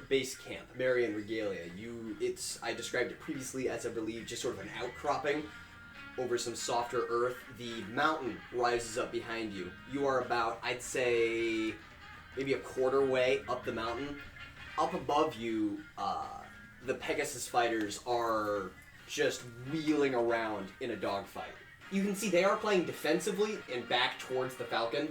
base camp, Marion Regalia. I described it previously as, I believe, just sort of an outcropping over some softer earth. The mountain rises up behind you. You are about, I'd say, maybe a quarter way up the mountain. Up above you, the Pegasus fighters are just wheeling around in a dogfight. You can see they are playing defensively and back towards the Falcon.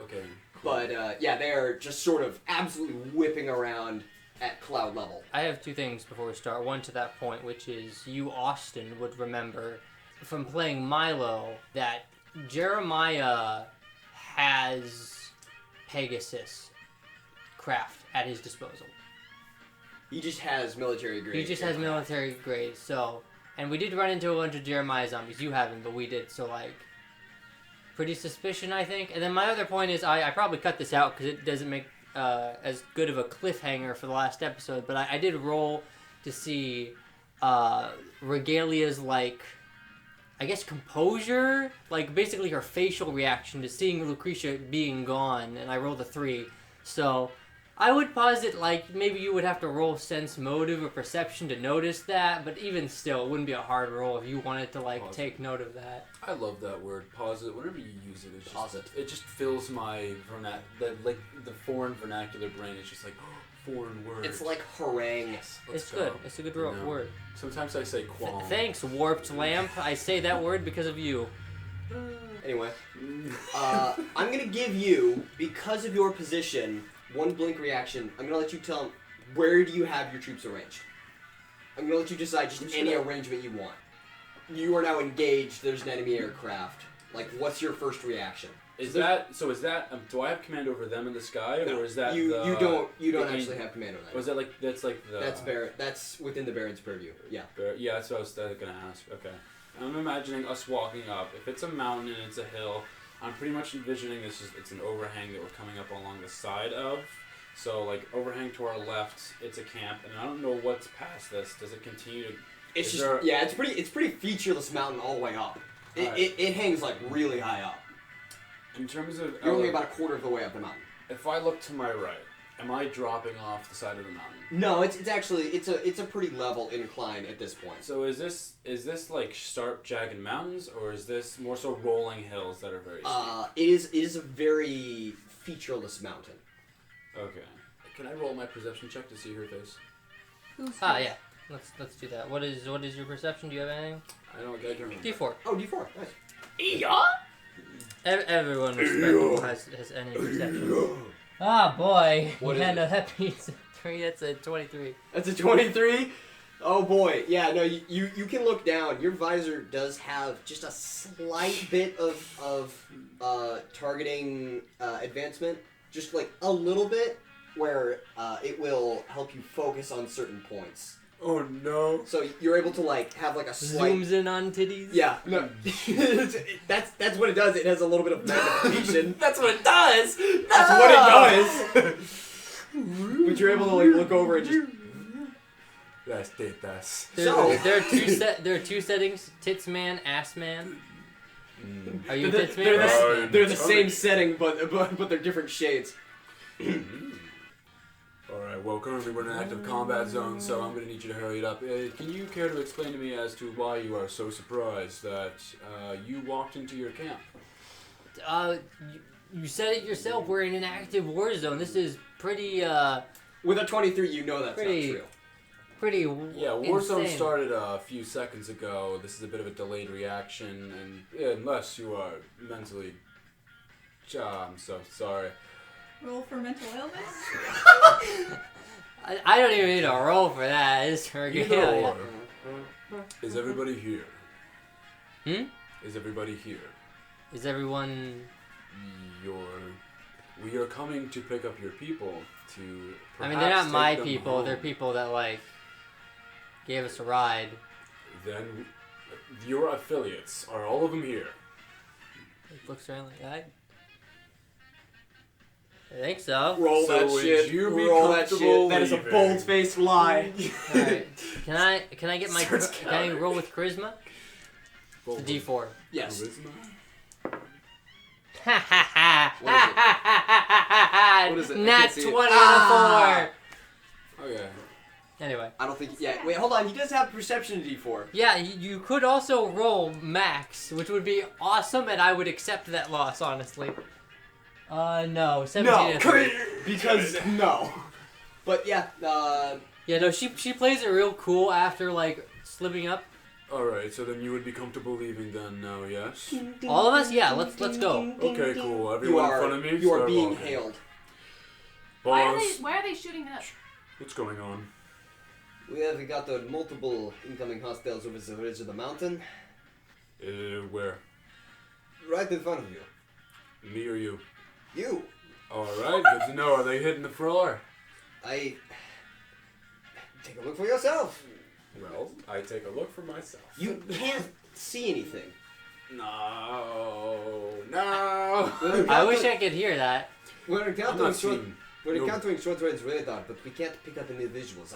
Okay. Cool. But, they are just sort of absolutely whipping around at cloud level. I have two things before we start. One to that point, which is you, Austin, would remember from playing Milo that Jeremiah has Pegasus craft at his disposal. He just has military grade. So, and we did run into a bunch of Jeremiah zombies. You haven't, but we did. So, pretty suspicion, I think. And then my other point is, I probably cut this out because it doesn't make as good of a cliffhanger for the last episode, but I did roll to see Regalia's, I guess, composure, basically her facial reaction to seeing Lucretia being gone, and I rolled a 3. So I would posit, maybe you would have to roll sense motive or perception to notice that, but even still, it wouldn't be a hard roll if you wanted to, take note of that. I love that word, posit. Whenever you use it, it just fills my the foreign vernacular brain. It's just foreign word. It's like harangue. It's good. It's a good word. Sometimes I say qualm. Thanks, warped lamp. I say that word because of you. Anyway, I'm going to give you, because of your position, one blink reaction. I'm going to let you tell him, where do you have your troops arranged? I'm going to let you decide just any arrangement you want. You are now engaged. There's an enemy aircraft. What's your first reaction? Do I have command over them in the sky, no, or is that you don't actually have command over them? Was that that's within the Baron's purview. Yeah. Yeah, that's what I was going to ask. Okay. I'm imagining us walking up. If it's a mountain and it's a hill, I'm pretty much envisioning it's an overhang that we're coming up along the side of. So, overhang to our left, it's a camp, and I don't know what's past this. Does it continue to... It's pretty featureless mountain all the way up. It hangs, really high up. In terms of... You're only about a quarter of the way up the mountain. If I look to my right, am I dropping off the side of the mountain? No, it's actually it's a pretty level incline at this point. So is this sharp, jagged mountains, or is this more so rolling hills that are very steep? It is a very featureless mountain. Okay. Can I roll my perception check to see her face? Yeah. Let's do that. What is your perception? Do you have anything? I don't get it. D4. Oh, D4. Nice. Yeah. Everyone respectable has any perception. Ah, boy. That beats 3. That's a 23. That's a 23? Oh, boy. Yeah, no, you can look down. Your visor does have just a slight bit of targeting advancement. Just, a little bit, where it will help you focus on certain points. Oh, no. So you're able to, have a slight... Zooms in on titties? Yeah. No. That's what it does. It has a little bit of magnification. That's what it does! That's what it does! But you're able to, look over and just... That's tetas. There are two settings. Tits man, ass man. Are you tits man? They're the same setting, but they're different shades. Alright, well, currently we're in an active combat zone, so I'm going to need you to hurry it up. Can you care to explain to me as to why you are so surprised that you walked into your camp? You said it yourself. We're in an active war zone. This is pretty, With a 23, you know that's not true. Pretty Yeah, Warzone started a few seconds ago. This is a bit of a delayed reaction, and unless you are mentally... I'm so sorry. Roll for mental illness? I don't even need a roll for that. It's Regalia. Is everybody here? Is everybody here? Is everyone... We are coming to pick up your people to I mean, they're not my people. Home. They're people that, gave us a ride. Then your affiliates, are all of them here? It looks around like that. I think so. Roll that shit. Roll that shit. That is a bold-faced lie. Alright. Can I get my... Can I roll with charisma? It's a D4. Yes. Charisma? Ha ha ha! Ha ha ha ha ha! bad. What is it? I Nat can't 20 see it. on Ah! the 4. Okay. Anyway. I don't think. Yeah, wait, hold on. He does have perception D4. Yeah, you could also roll max, which would be awesome, and I would accept that loss, honestly. No. 17 No, and 3. because no. But yeah, Yeah, no, she plays it real cool after, like, slipping up. Alright, so then you would be comfortable leaving then now, yes? All of us? Yeah, let's go. Okay, cool. you Everyone in are front of me, you are start being walking. hailed. Boss, Why are they shooting us? what's going on? We have got multiple incoming hostiles over the ridge of the mountain, Where? right in front of you. Me or you? You, Alright, good to know. Are they hitting the floor? I take a look for yourself. Well, I take a look for myself. You can't see anything. No. I wish I could hear that. We're I'm encountering not short. seeing. We're no- encountering short-range radar, but we can't pick up any visuals.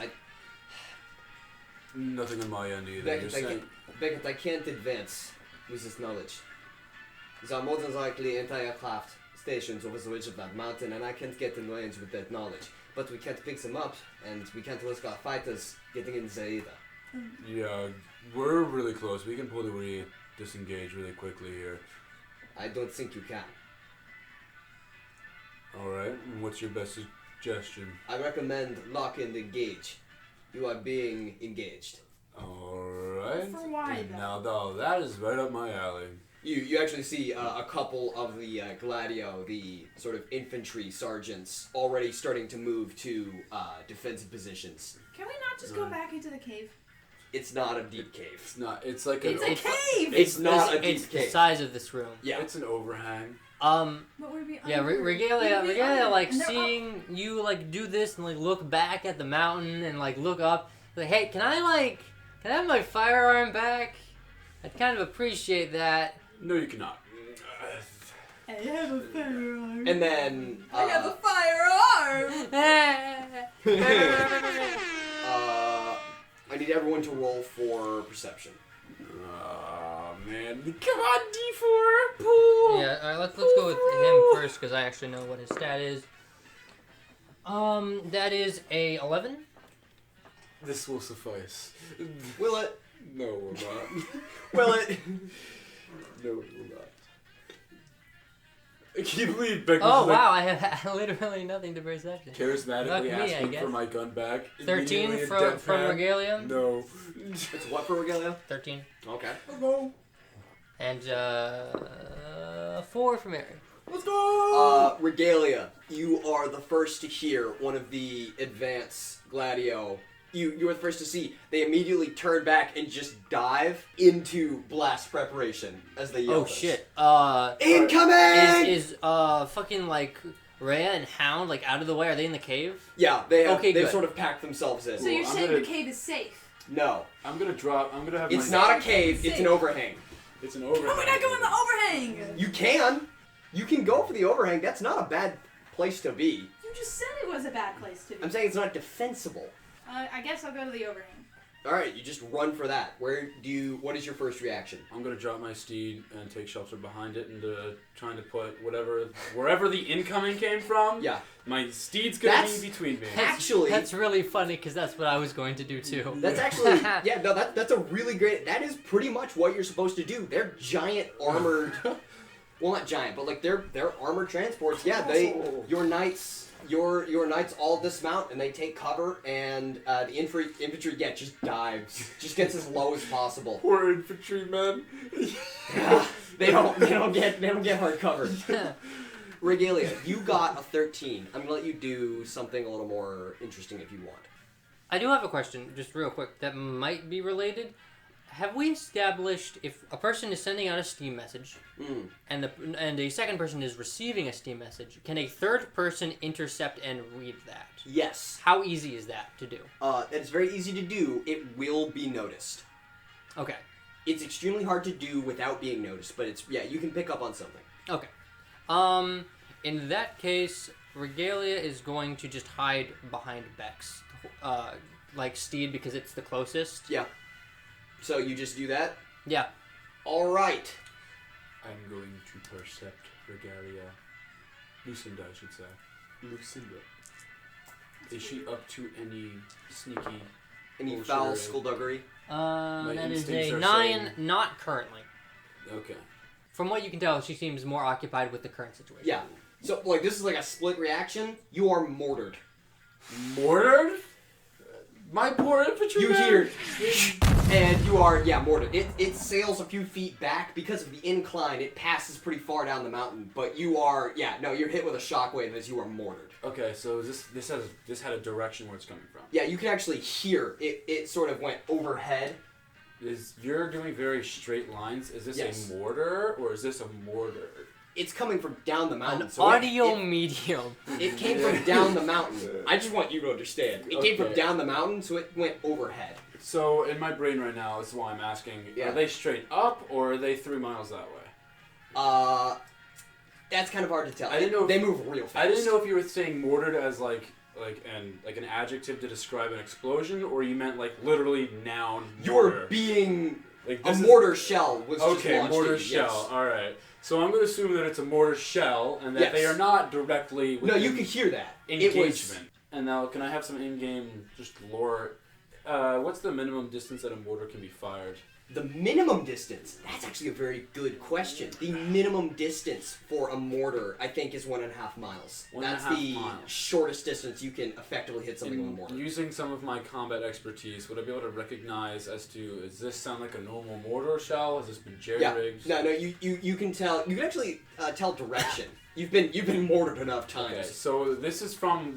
Nothing on my end either. You're saying. Beckett, I can't advance with this knowledge. There are more than likely anti-aircraft stations over the ridge of that mountain, and I can't get in range with that knowledge. But we can't pick them up, and we can't risk our fighters getting in there either. Yeah, we're really close. We can probably disengage really quickly here. I don't think you can. Alright, what's your best suggestion? I recommend lock and engage. You are being engaged. Alright. For why, though? Now, though, that is right up my alley. You actually see a couple of the Gladio, the sort of infantry sergeants, already starting to move to defensive positions. Can we not just go back into the cave? It's not a deep cave. It's not. It's like It's an. a cave! It's not a It's deep the cave. size of this room. Yeah. It's an overhang. But we'd be Yeah, under. Regalia, We'd be under, like, and they're up. seeing you, like, do this and, like, look back at the mountain and, like, look up. Like, hey, can I have my firearm back? I'd kind of appreciate that. No, you cannot. I have a firearm. And then I have a firearm! I need everyone to roll for perception. Oh man! Come on, D4. Pool. Yeah, alright, let's go with him first, because I actually know what his stat is. That is a 11. This will suffice. Will it? No, it will not. Will it? No, it will not. Can you believe Becca's Oh, like wow, I have literally nothing to perception. Luck charismatically me, I asking guess. for my gun back? 13 Immediately a from deadpan? Regalia. No. It's what for Regalia? 13. Okay. Go. And, 4 from Aaron. Let's go. Regalia, you are the first to hear one of the advance Gladio. You were the first to see. They immediately turn back and just dive into blast preparation as they yell. Oh, this. shit. Incoming! Is fucking, like, Rhea and Hound, like, out of the way? Are they in the cave? Yeah, they've good. sort of packed themselves in. So you're I'm saying gonna- the cave is safe? No, I'm gonna drop. I'm gonna have. it's my, not a cave. It's an overhang. It's an overhang. Oh, we're not going the overhang! You can go for the overhang. That's not a bad place to be. You just said it was a bad place to be. I'm saying it's not defensible. I guess I'll go to the overhang. All right, you just run for that. What is your first reaction? I'm gonna drop my steed and take shelter behind it and trying to put wherever the incoming came from. Yeah. My steed's gonna That's- be between me. Actually, That's really funny, because that's what I was going to do, too. that's actually that's a really great. That is pretty much what you're supposed to do. They're giant armored. Well, not giant, but like they're armored transports. Yeah, your knights all dismount and they take cover, and the infantry just dives, just gets as low as possible. Poor infantrymen. They don't get hard cover. Regalia, you got a 13. I'm gonna let you do something a little more interesting if you want. I do have a question, just real quick, that might be related. Have we established if a person is sending out a Steam message and a second person is receiving a Steam message, can a third person intercept and read that? Yes. How easy is that to do? It's very easy to do. It will be noticed. Okay. It's extremely hard to do without being noticed, but you can pick up on something. Okay. In that case, Regalia is going to just hide behind Bex, like Steed, because it's the closest. Yeah. So you just do that? Yeah. All right. I'm going to percept Regalia. Lucinda, I should say. Lucinda. Is she up to any sneaky? Any bullshit foul or- skullduggery? That is instincts a are 9, saying- not currently. Okay. From what you can tell, she seems more occupied with the current situation. Yeah. So, like, this is like a split reaction. You are mortared. Mortared? My poor infantry. You hear, and you are, mortared. It sails a few feet back because of the incline. It passes pretty far down the mountain, but you are, you're hit with a shockwave as you are mortared. Okay, so this had a direction where it's coming from. Yeah, you can actually hear it. It sort of went overhead. You're doing very straight lines. Is this Yes. a mortar or is this a mortar? It's coming from down the mountain. An so audio medium. it came from down the mountain. I just want you to understand. It came from Okay. down the mountain, so it went overhead. So in my brain right now, this is why I'm asking: Yeah. Are they straight up or are they 3 miles that way? That's kind of hard to tell. I didn't know if- they move real fast. I didn't know if you were saying mortared as like an adjective to describe an explosion, or you meant like literally noun. You're mortar. being Like a this is- mortar shell was just Okay, launched mortar at you, shell. yes. All right. So I'm going to assume that it's a mortar shell and that Yes. they are not directly No, within you could hear that. engagement. It was And now, can I have some in-game just lore? What's the minimum distance that a mortar can be fired? the minimum distance. That's actually a very good question. The minimum distance for a mortar, I think, is 1.5 miles. 1.5 That's the miles. shortest distance you can effectively hit something with a mortar. Using some of my combat expertise, would I be able to recognize as to, does this sound like a normal mortar shell? Has this been jerry-rigged? No, you can tell. You can actually tell direction. You've been mortared enough times. Okay, so this is from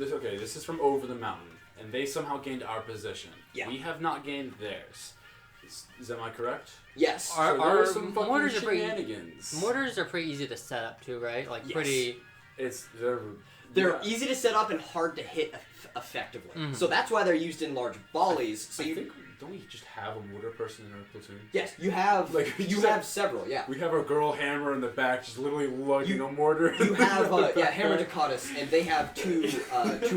over the mountain, and they somehow gained our position. Yeah. We have not gained theirs. Am I correct? Yes. So there Our are some fucking mortars are pretty. shenanigans. Mortars are pretty easy to set up too, right? Like Yes. pretty. They're They're easy to set up and hard to hit effectively. Mhm. So that's why they're used in large volleys. So I you think, don't we just have a mortar person in our platoon? yes, you have Like, you just have several. Yeah. We have our girl hammer in the back, just literally lugging You- a mortar. You have Yeah, Hammer Dakotas, and they have two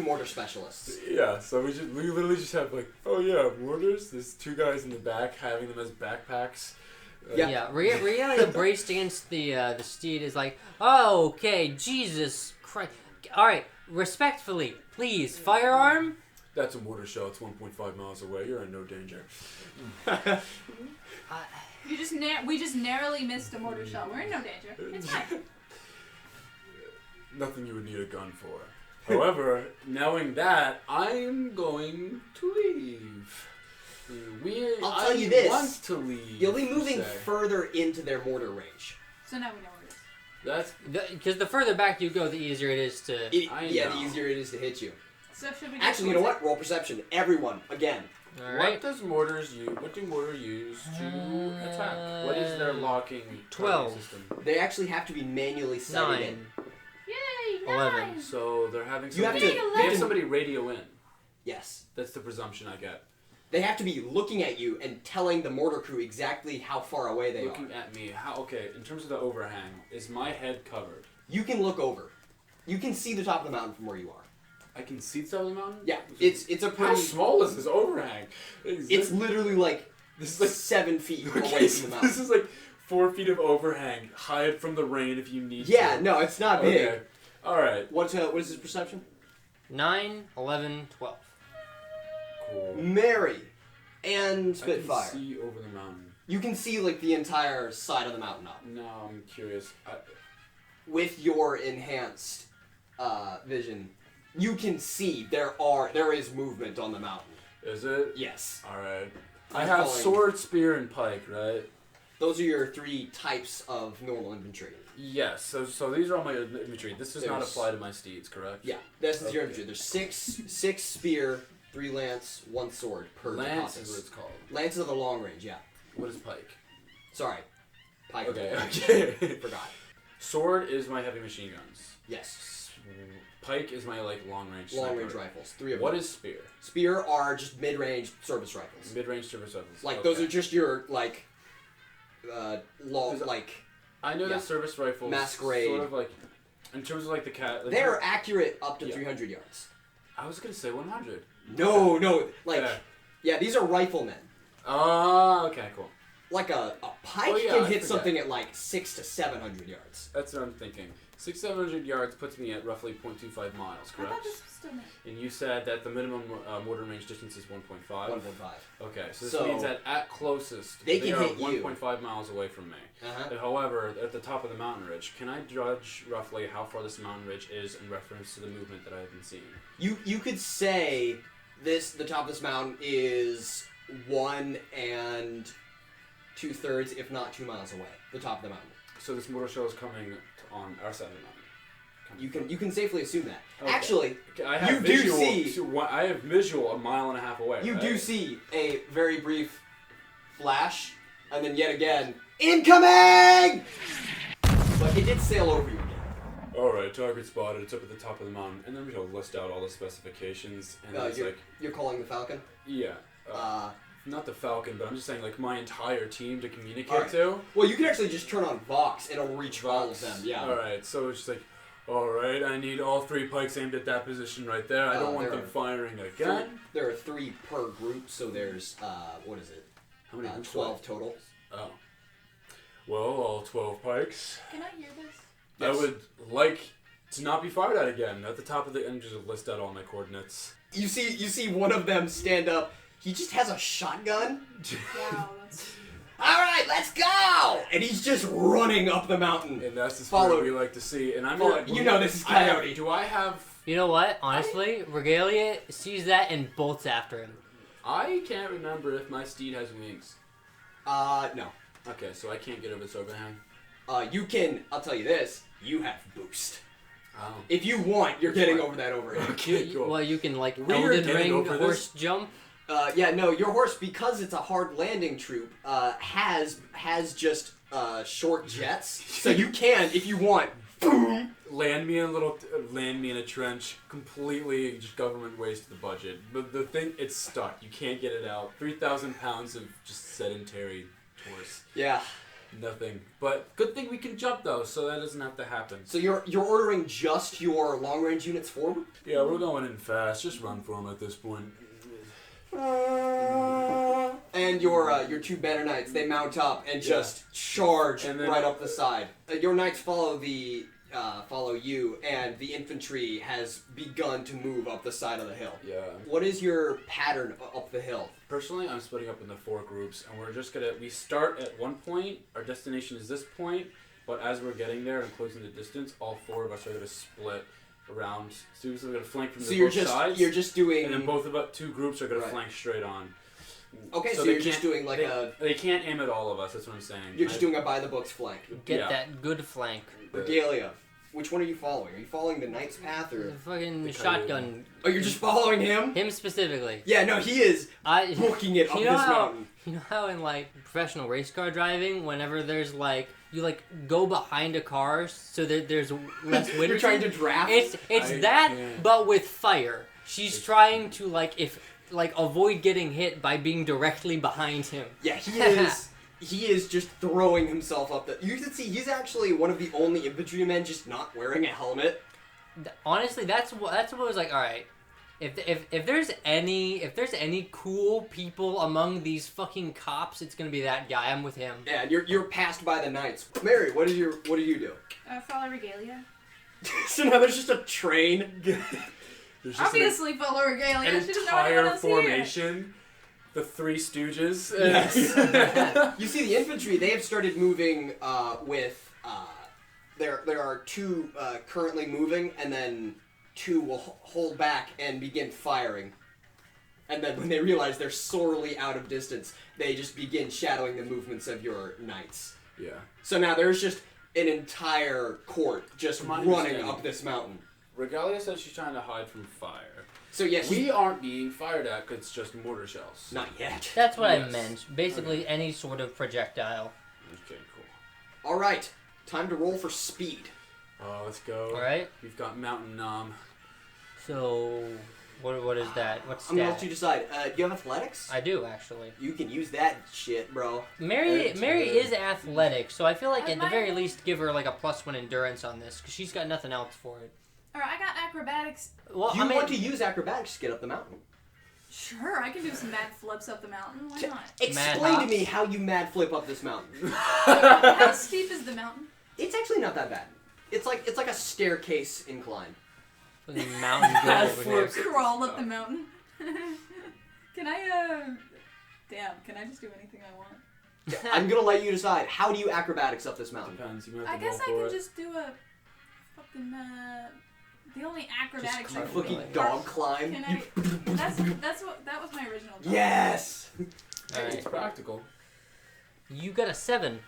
mortar specialists. Yeah, so we literally just have like, oh yeah, mortars. There's 2 guys in the back having them as backpacks. Yeah. Regalia braced against the steed is like, oh, okay, Jesus Christ. All right, respectfully, please, firearm. That's a mortar shell. It's 1.5 miles away. You're in no danger. We just narrowly missed a mortar shell. We're in no danger. It's fine. Nothing you would need a gun for. However, knowing that, I'm going to leave. I'll tell you this. Want to leave. You'll be moving say. further into their mortar range. So now we know what it is. That's Because the further back you go, the easier it is to. The I easier it is to hit you. So should we? Actually, you know what? Roll perception. Everyone, again. All right. What do mortars use to attack? What is their locking 12. targeting system? They actually have to be manually sighted in. 9. Yay! 11. Nine. So they're having You have somebody, to- they have somebody radio in. Yes. That's the presumption I get. They have to be looking at you and telling the mortar crew exactly how far away they Looking are. at me. Okay, in terms of the overhang, is my head covered? You can look over. You can see the top of the mountain from where you are. I can see the top of the mountain? Yeah, it's a How pretty. small is this overhang? It's literally like this is like 7 feet okay, away so from the mountain. this is like 4 feet of overhang. Hide from the rain if you need Yeah, to. no, it's not big. Okay. Alright. What is his perception? 9, 11, 12. Cool. Mary and Spitfire. I can see over the mountain. You can see like the entire side of the mountain up. No, I'm curious. With your enhanced vision, you can see there is movement on the mountain. Is it? Yes. Alright. I'm I have calling- sword, spear, and pike, right? Those are your 3 types of normal infantry. Yes, so these are all my infantry. This does not There's- apply to my steeds, correct? Yeah, this is your Okay. infantry. There's six spear, 3 lance, 1 sword per Lance Dakotas. is what it's called. Lances are the long range, yeah. What is pike? Sorry. Pike. Okay, okay. Forgot. Sword is my heavy machine guns. Yes. Pike is my like long range. Long range rifles. 3 of What them. is spear? Spear are just mid range service rifles. Mid range service rifles. Like Okay. those are just your like Is it- like I know yeah. that service rifles Masquerade. sort of like in terms of like the cat. Like, they're accurate up to Yeah. 300 yards. I was gonna say 100. No, like Yeah. yeah, these are riflemen. Oh, okay, cool. like a pike Oh, yeah, can I hit forget. something at like 600 to 700 yards. That's what I'm thinking. 600-700 yards puts me at roughly 0.25 miles, I correct? thought this was still me. And you said that the minimum mortar range distance is 1.5? 1.5. Okay, so this So, means that at closest, they can are hit you. 1.5 miles away from me. Uh-huh. However, at the top of the mountain ridge, can I judge roughly how far this mountain ridge is in reference to the movement that I have been seeing? You could say the top of this mountain is 1 2/3, if not 2 miles away. The top of the mountain. So this mortar shell is coming on our side of the mountain. You can safely assume that. Okay. Actually, I have you do visual, see- I have visual a mile and a half away. you right? do see a very brief flash, and then yet again, incoming! But it did sail over you again. Alright, target spotted, it's up at the top of the mountain. And then we will list out all the specifications. And it's like, You're calling the Falcon? yeah. Uh, Not the Falcon, but I'm just saying, like, my entire team to communicate Alright. to. well, you can actually just turn on Vox, it'll reach all of them, yeah. Alright, so it's just like, alright, I need all 3 pikes aimed at that position right there. I don't want there them are firing again. There are 3 per group, so there's, what is it? How many groups 12 total. Oh. Well, all 12 pikes. Can I hear this? I Yes. would like to not be fired at again. At the top of the and just list out all my coordinates. You see one of them stand up. He just has a shotgun. Wow, that's... All right, let's go! And he's just running up the mountain. And that's the Follow- spirit we like to see. And I'm Well, like, you know this is I have- Coyote. do I have? You know what? Honestly, Regalia sees that and bolts after him. I can't remember if my steed has wings. No. Okay, so I can't get over this overhang. You can. I'll tell you this. You have boost. Oh. If you want, you're getting Right. over that overhang. Okay, cool. Well, you can like We are Elden getting Ring over horse this. jump. Yeah, no, your horse, because it's a hard landing troop, has just short jets, so you can, if you want, boom. Land me in a trench. Completely just government waste the budget. But the thing, it's stuck. You can't get it out. 3,000 pounds of just sedentary horse. Yeah. Nothing. But good thing we can jump though, so that doesn't have to happen. So you're ordering just your long range units forward. Yeah, we're going in fast. Just run for them at this point. And your 2 banner knights, they mount up and just charge And then- right up the side. Your knights follow you, and the infantry has begun to move up the side of the hill. Yeah. What is your pattern up the hill? Personally, I'm splitting up into 4 groups, and we're just gonna. We start at one point. Our destination is this point, but as we're getting there and closing the distance, all 4 of us are gonna split around. So we're gonna flank from So both you're sides. just doing. And then both of us, 2 groups are gonna Right. flank straight on. Okay, so they you're just can't- doing like They can't aim at all of us. That's what I'm saying. you're just doing a by the books flank. Get Yeah. that good flank. Regalia. Which one are you following? Are you following the knight's path The or? fucking The shotgun. Oh, you're just following him? Him specifically. Yeah, no, he is I. booking it up You this know how, mountain. you know how in like professional race car driving, whenever there's like you like go behind a car so that there's less wind. You're trying to draft. It's I that, can't. but with fire. She's trying to avoid getting hit by being directly behind him. Yeah, he is. He is just throwing himself up the. You can see he's actually one of the only infantrymen just not wearing a helmet. Honestly, that's what was like. All right, if there's any cool people among these fucking cops, it's gonna be that guy. I'm with him. Yeah, and you're passed by the knights. Mary, what do you do? follow Regalia. So now there's just a train. There's just Obviously follow Regalia. an She doesn't know anyone entire else here. formation. The 3 Stooges. Yes. You see the infantry, they have started moving with, there are 2 currently moving, and then 2 will hold back and begin firing. And then when they realize they're sorely out of distance, they just begin shadowing the movements of your knights. Yeah. So now there's just an entire court just From my running understanding. up this mountain. Regalia says she's trying to hide from fire. So yes, We aren't being fired at because it's just mortar shells. not yet. That's what I Yes. meant. Basically, any sort of projectile. Okay, cool. All right, time to roll for speed. Let's go. All right. We've got Mountain Nom. So, what is that? What's I'm gonna let stat? you decide. Do you have athletics? I do actually. You can use that shit, bro. Mary It's is athletic, so I feel like at the Mine- very least give her like a +1 endurance on this because she's got nothing else for it. Alright, I got acrobatics. Well, You I mean, want to use acrobatics to get up the mountain. Sure, I can do some mad flips up the mountain. Why not? Explain to me how you mad flip up this mountain. How steep is the mountain? It's actually not that bad. It's like a staircase incline. The mountain go over there. Crawl up the mountain. Can I can I just do anything I want? I'm gonna let you decide. How do you acrobatics up this mountain? Depends. You might I have to guess I roll can for it. just do a fucking the only acrobatics Just I A can fucking Really? dog climb. Can I? That's what that was my original. Job. Yes. Hey, Alright. it's practical. You got a 7.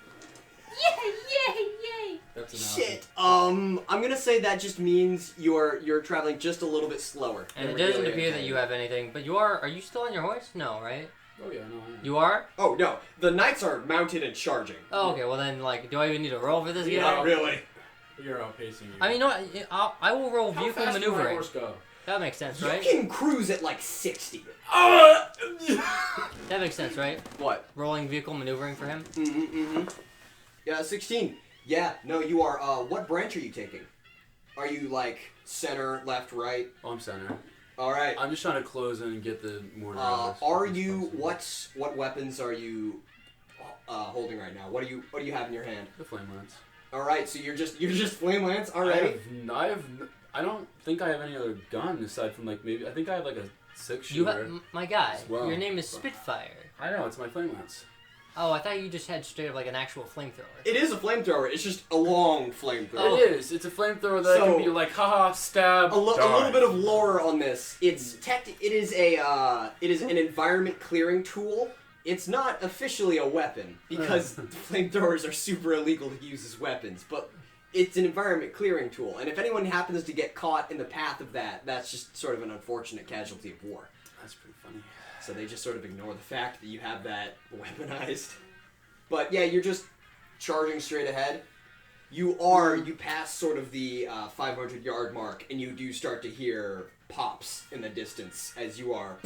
Yay! That's an Shit. I'm gonna say that just means you're traveling just a little bit slower. And than it doesn't Regalia appear that can. you have anything. But are you still on your horse? No, right? Oh yeah, no, I am. You are? Oh no, the knights are mounted and charging. Oh, okay. Well then, like, do I even need to roll for this Yeah. guy? Not really. You're outpacing you. I mean, no, I will roll How vehicle fast can my maneuvering. horse go? That makes sense, You right? can cruise at like 60. That makes sense, right? What? Rolling vehicle maneuvering for him. Yeah, 16. Yeah, no, you are. What branch are you taking? Are you like center, left, right? Oh, I'm center. All right. I'm just trying to close in and get the mortar. out as Are quick as you? possible. What weapons are you holding right now? What do you have in your hand? The flame lance. All right, so you're just flame lance already. I don't think I have any other gun aside from like maybe I think I have like a 6 You shooter. have, my guy. as well. Your name is Spitfire. I know it's my flame lance. Oh, I thought you just had straight up like an actual flamethrower. It is a flamethrower. It's just a long flamethrower. Oh. It is. It's a flamethrower that So- can be like haha stab. A little die. bit of lore on this. It is an environment clearing tool. It's not officially a weapon because flamethrowers are super illegal to use as weapons, but it's an environment clearing tool. And if anyone happens to get caught in the path of that, that's just sort of an unfortunate casualty of war. That's pretty funny. So they just sort of ignore the fact that you have that weaponized. But yeah, you're just charging straight ahead. You pass sort of the 500-yard mark, and you do start to hear pops in the distance as you are.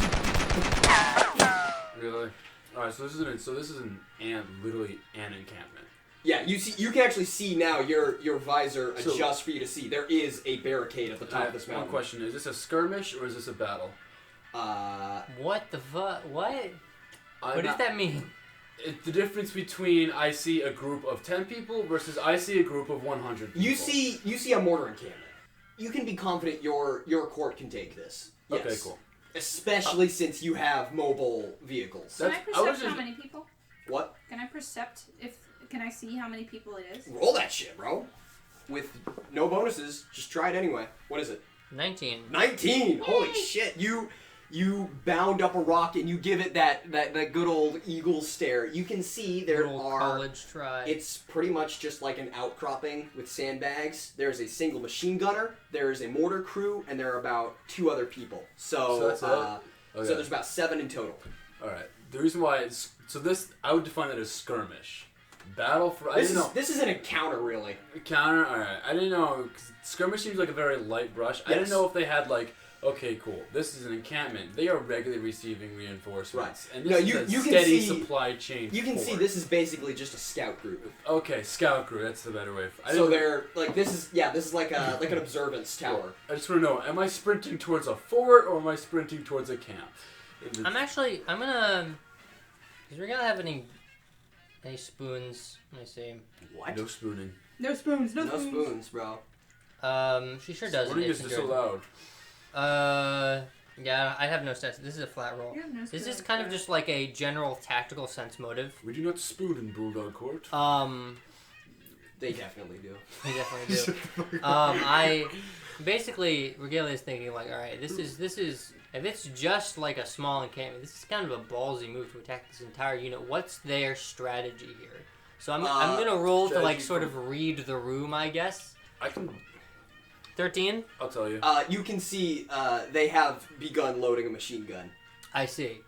Really? All right. So this is literally an encampment. Yeah, you can actually see now. Your visor So- adjusts for you to see. There is a barricade at the top of this One mountain. question: is this a skirmish or is this a battle? What the fuck? What? I'm What does not- that mean? The difference between I see a group of 10 people versus I see a group of 100 people. You see a mortar encampment. You can be confident your court can take this. Yes. Okay, cool. Especially since you have mobile vehicles. Can I That's- I was percept how just- many people? What? Can I percept can I see how many people it is? Roll that shit, bro. With no bonuses, just try it anyway. What is it? 19. 19! Holy Yay! shit. You bound up a rock and you give it that good old eagle stare. You can see there Little are... college try. It's pretty much just like an outcropping with sandbags. There's a single machine gunner, there's a mortar crew, and there are about 2 other people. So that's it? so Okay. there's about 7 in total. All right. The reason why I would define it as skirmish. Battle for I didn't know. This is an encounter, really. Counter. All right. I didn't know 'cause skirmish seems like a very light brush. I didn't Yes. know if they had like. Okay, cool. This is an encampment. They are regularly receiving reinforcements, Right. and this No, is you a can steady see- supply chain. You can see force. this is basically just a scout group. Okay, scout crew. That's the better way. So they're like this is like an observance tower. I just want to know: am I sprinting towards a fort or am I sprinting towards a camp? I'm gonna. Is we gonna have any spoons? Let me see. What? No spooning. No spoons, No spoons, bro. She sure does. Spooning is just so loud. Yeah, I have no sense. This is a flat roll. You have no This is spoons, kind of right? just like a general tactical sense motive. We do not spoon in Bulldog Court. They definitely do. They definitely do. I basically Regalia is thinking like, all right, this is if it's just like a small encampment, this is kind of a ballsy move to attack this entire unit. What's their strategy here? So I'm gonna roll to like strategy sort of read the room, I guess. I can. 13. I'll tell you. You can see they have begun loading a machine gun. I see.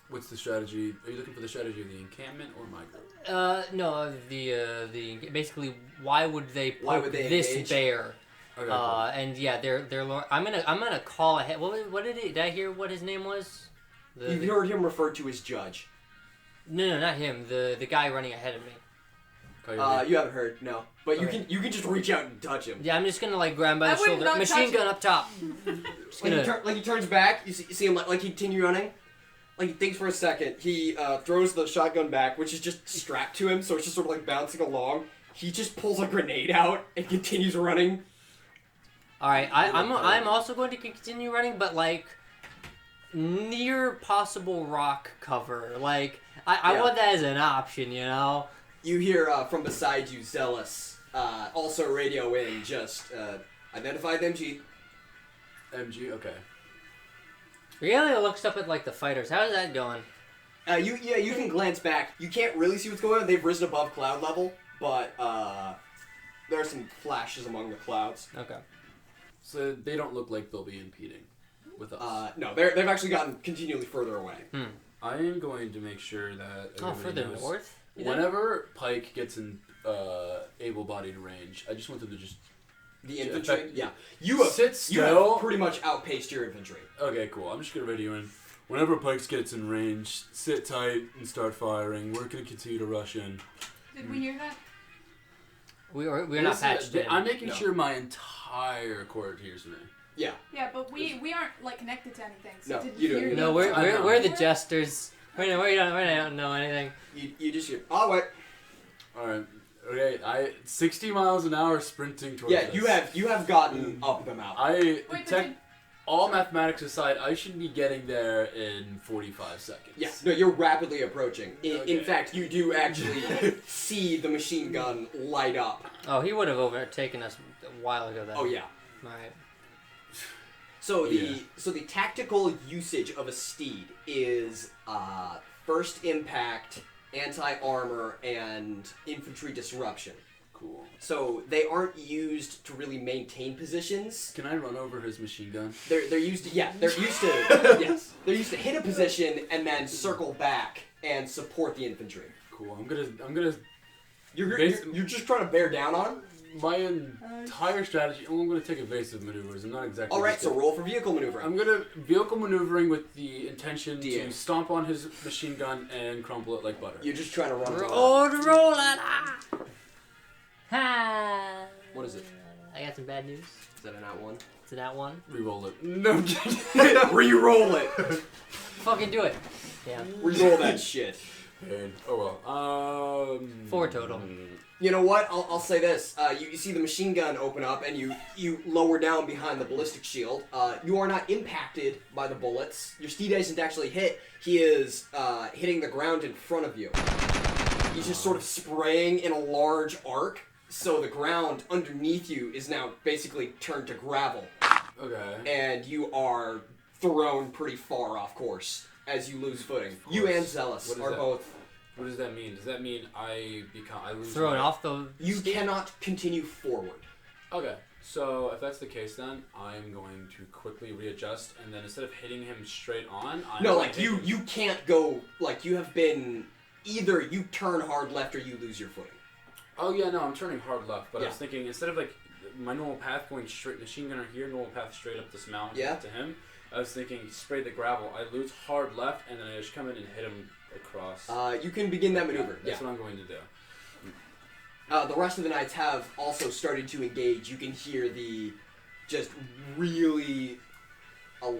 What's the strategy? Are you looking for the strategy of the encampment or my group? No, the basically why would they poke Why would they this engage? bear? Okay, And yeah, they're I'm gonna call ahead. What did I hear? What his name was? You've heard him referred to as Judge. No, not him. The guy running ahead of me. Coyote. You haven't heard, no. But Okay. you can just reach out and touch him. Yeah, I'm just gonna like grab him by I the would shoulder. not Machine touch gun him. up top. Just gonna. Like he turns back, you see him like he continue running. Like he thinks for a second. He throws the shotgun back, which is just strapped to him, so it's just sort of like bouncing along. He just pulls a grenade out and continues running. All right, I'm also going to continue running, but like near possible rock cover. Like I Yeah. want that as an option, you know. You hear from beside you, Zealous, also radio in, just identify the MG. MG. Okay. Regalia looks up at like the fighters. How's that going? You can glance back. You can't really see what's going on. They've risen above cloud level, but there are some flashes among the clouds. Okay. So they don't look like they'll be impeding with us. No, they've actually gotten continually further away. I am going to make sure that Oh, everybody further knows north. You think? whenever Pike gets in able-bodied range, I just want them to just The infantry, effect- yeah, you have sit you still. have pretty much outpaced your infantry. Okay, cool. I'm just gonna radio in. Whenever Pike gets in range, sit tight and start firing. We're gonna continue to rush in. Did we hear that? We're not patched in. I'm making No. sure my entire court hears me. Yeah, Yeah, but we aren't like connected to anything. So No, did you don't. hear No, you? I know. we're the jesters. We don't know anything. you just hear. Oh wait. All right. Okay. 60 miles an hour sprinting towards. Yeah, us. you have gotten up the mountain. Wait, all mathematics aside, I should be getting there in 45 seconds. Yeah, no, you're rapidly approaching. In Okay. fact, you do actually see the machine gun light up. Oh, he would have overtaken us a while ago then. Oh yeah. All right. So the tactical usage of a steed is first impact, anti-armor, and infantry disruption. Cool. So they aren't used to really maintain positions. Can I run over his machine gun? They're used to they're used to yes, they're used to hit a position and then circle back and support the infantry. Cool. I'm gonna. You're just trying to bear down on them? My entire strategy. I'm gonna take evasive maneuvers. I'm not exactly. All right, just so gonna- roll for vehicle maneuvering. I'm gonna vehicle maneuvering with the intention DA. to stomp on his machine gun and crumple it like butter. You're just trying to run. Roll it. Ha! What is it? I got some bad news. Is that a not one? To that one. Reroll it. No. I'm kidding. Re-roll it. Fucking do it. Yeah. Re-roll that shit. And, oh well. 4 total. You know what? I'll say this. You see the machine gun open up, and you lower down behind the ballistic shield. You are not impacted by the bullets. Your steed isn't actually hit. He is hitting the ground in front of you. He's just sort of spraying in a large arc, so the ground underneath you is now basically turned to gravel, Okay. and you are thrown pretty far off course as you lose footing. You and Zealous What is are that? both. What does that mean? Does that mean I lose? Thrown my- off the. You steam? cannot continue forward. Okay. So if that's the case, then I'm going to quickly readjust, and then instead of hitting him straight on, I'm No, gonna like hit you him- can't go. Like you have been. Either you turn hard left or you lose your footing. Oh yeah, no, I'm turning hard left, but I Yeah. was thinking instead of like my normal path going straight machine gunner here, normal path straight up this mountain Yeah. to him. I was thinking spray the gravel. I lose hard left, and then I just come in and hit him across. You can begin that maneuver. That's Yeah. what I'm going to do. The rest of the knights have also started to engage. You can hear the just really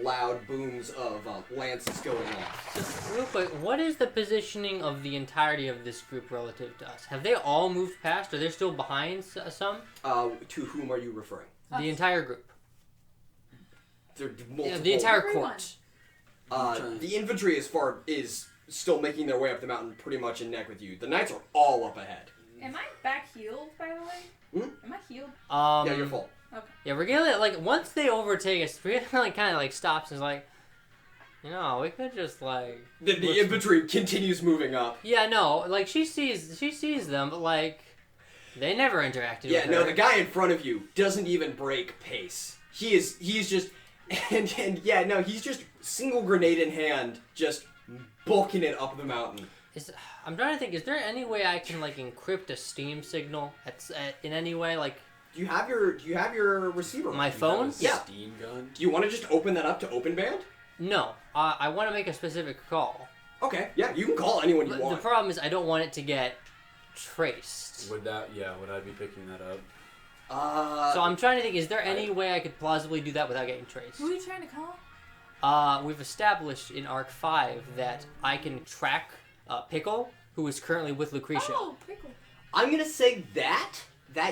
loud booms of lances going off. Just real quick, what is the positioning of the entirety of this group relative to us? Have they all moved past? Are they still behind some? To whom are you referring? Us. The entire group. There are multiple. Yeah, the entire Everyone. court. The infantry is still making their way up the mountain, pretty much in neck with you. The knights are all up ahead. Am I back healed, by the way? Hmm? Am I healed? Yeah, you're full. Yeah, Regalia, like, once they overtake us, Regalia, like, kind of, like, stops and is like, you know, we could just, like... The infantry continues moving up. Yeah, no, like, she sees them, but, like, they never interacted Yeah, with no, her. the guy in front of you doesn't even break pace. He's just, and yeah, no, he's just single grenade in hand, just bulking it up the mountain. I'm trying to think, is there any way I can, like, encrypt a Steam signal in any way? Like, Do you have your receiver? my You have phone? a Yeah. Steam gun. Do you want to just open that up to open band? No. I want to make a specific call. Okay, yeah, you can call anyone you But the want. problem is I don't want it to get traced. Would I be picking that up? So I'm trying to think, is there any way I could plausibly do that without getting traced? Who are you trying to call? We've established in Arc 5 that I can track Pickle, who is currently with Lucretia. Oh, Pickle. I'm gonna say that